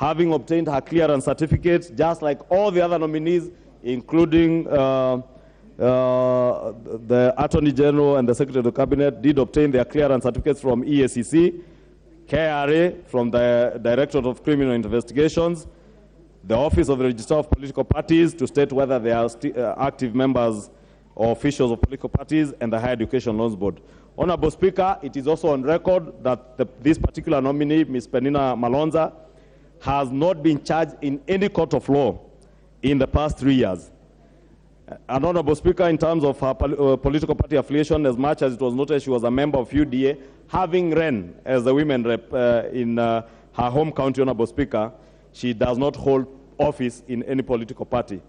having obtained her clearance certificate, just like all the other nominees, including the Attorney General and the Secretary of the Cabinet, did obtain their clearance certificates from EACC, KRA from the Directorate of Criminal Investigations, the Office of the Registrar of Political Parties to state whether they are active members or officials of political parties, and the Higher Education Loans Board. Honorable Speaker, it is also on record that this particular nominee, Ms. Peninah Malonza, has not been charged in any court of law in the past 3 years. And Honorable Speaker, in terms of her political party affiliation, as much as it was noted she was a member of UDA, having ran as a women rep in her home county, Honorable Speaker, she does not hold office in any political party.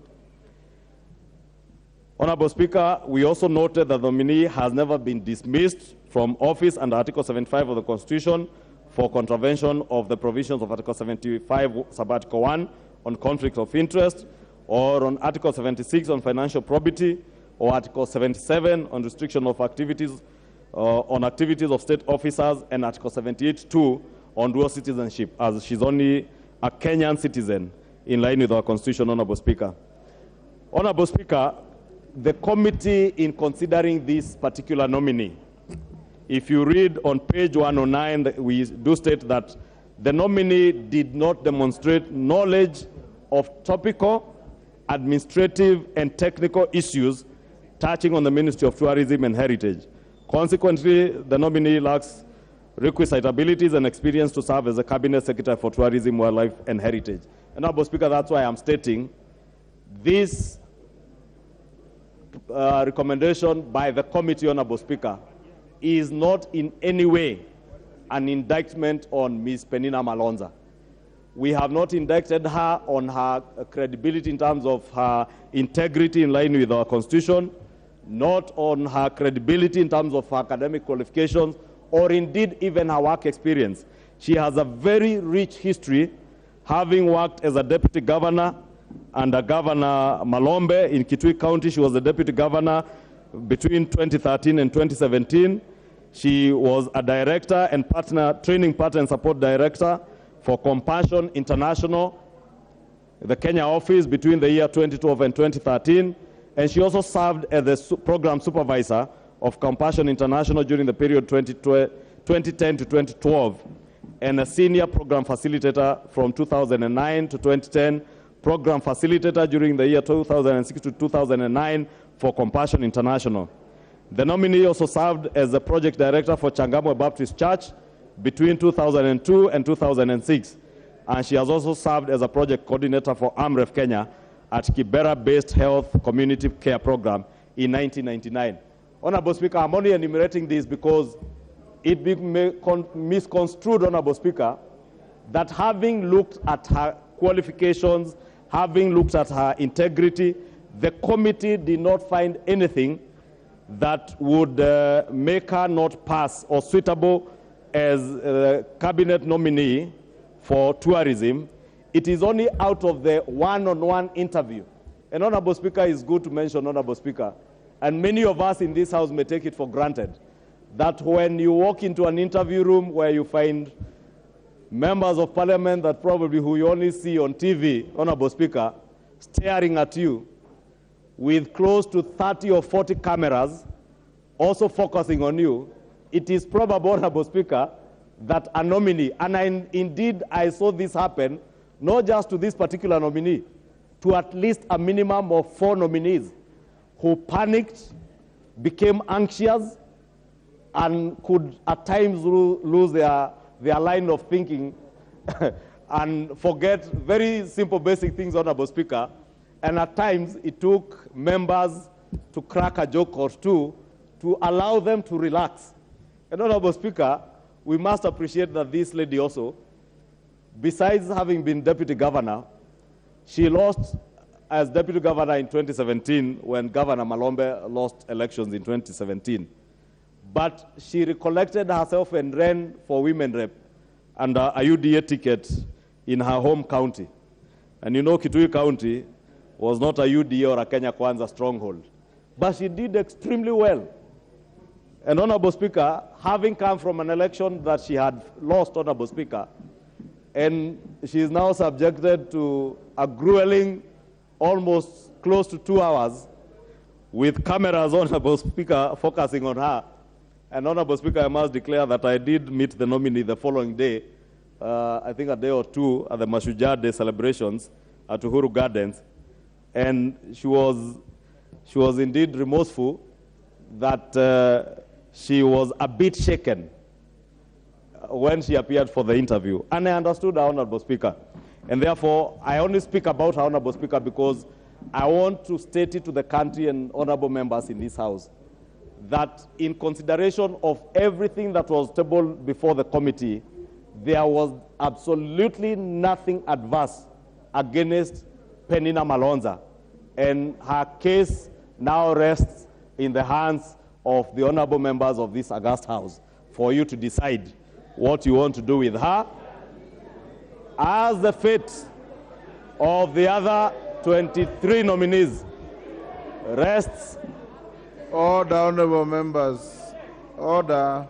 Honorable Speaker, we also noted that the nominee has never been dismissed from office under Article 75 of the Constitution for contravention of the provisions of Article 75, Sub-Article 1 on conflict of interest, or on Article 76 on financial probity, or Article 77 on restriction of activities on activities of state officers, and Article 78(2) on dual citizenship, as she's only a Kenyan citizen in line with our Constitution, Honorable Speaker. Honorable Speaker, the committee, in considering this particular nominee, if you read on page 109, we do state that the nominee did not demonstrate knowledge of topical, administrative, and technical issues touching on the Ministry of Tourism and Heritage. Consequently, the nominee lacks requisite abilities and experience to serve as a Cabinet Secretary for Tourism, Wildlife, and Heritage. And Honorable Speaker, that's why I'm stating this recommendation by the committee, Honorable Speaker, is not in any way an indictment on Ms. Peninah Malonza. We have not indicted her on her credibility in terms of her integrity in line with our Constitution, not on her credibility in terms of her academic qualifications, or indeed even her work experience. She has a very rich history, having worked as a deputy governor under Governor Malombe in Kitui County. She was the deputy governor between 2013 and 2017. She was a director and training partner and support director for Compassion International, the Kenya office, between the year 2012 and 2013. And she also served as the program supervisor of Compassion International during the period 2010 to 2012, and a senior program facilitator from 2009 to 2010, program facilitator during the year 2006 to 2009 for Compassion International. The nominee also served as the project director for Changamwe Baptist Church between 2002 and 2006, and she has also served as a project coordinator for AMREF Kenya at Kibera-based health community care program in 1999. Honorable Speaker, I'm only enumerating this because it be misconstrued, Honorable Speaker, that having looked at her qualifications, having looked at her integrity, the committee did not find anything that would make her not pass or suitable as a cabinet nominee for tourism. It is only out of the one-on-one interview. And Honorable Speaker, is good to mention, Honorable Speaker, and many of us in this House may take it for granted, that when you walk into an interview room where you find members of parliament that probably who you only see on TV, Honorable Speaker, staring at you with close to 30 or 40 cameras also focusing on you, it is probable, Honorable Speaker, that a nominee, and indeed I saw this happen, not just to this particular nominee, to at least a minimum of 4 nominees who panicked, became anxious, and could at times lose their line of thinking and forget very simple, basic things, Honorable Speaker. And at times, it took members to crack a joke or two to allow them to relax. And Honorable Speaker, we must appreciate that this lady also, besides having been deputy governor, she lost as deputy governor in 2017 when Governor Malombe lost elections in 2017. But she recollected herself and ran for women rep under a UDA ticket in her home county. And you know Kitui County was not a UDA or a Kenya Kwanza stronghold. But she did extremely well. And Honorable Speaker, having come from an election that she had lost, Honorable Speaker, and she is now subjected to a grueling, almost close to 2 hours, with cameras, Honorable Speaker, focusing on her. And Honorable Speaker, I must declare that I did meet the nominee the following day, I think a day or two, at the Mashujaa Day celebrations at Uhuru Gardens. And she was indeed remorseful that she was a bit shaken when she appeared for the interview. And I understood her, Honorable Speaker. And therefore, I only speak about her, Honorable Speaker, because I want to state it to the country and honorable members in this House that in consideration of everything that was tabled before the committee, there was absolutely nothing adverse against Peninah Malonza. And her case now rests in the hands of the honorable members of this august House for you to decide what you want to do with her, as the fate of the other 23 nominees rests. Order, honorable members. Order.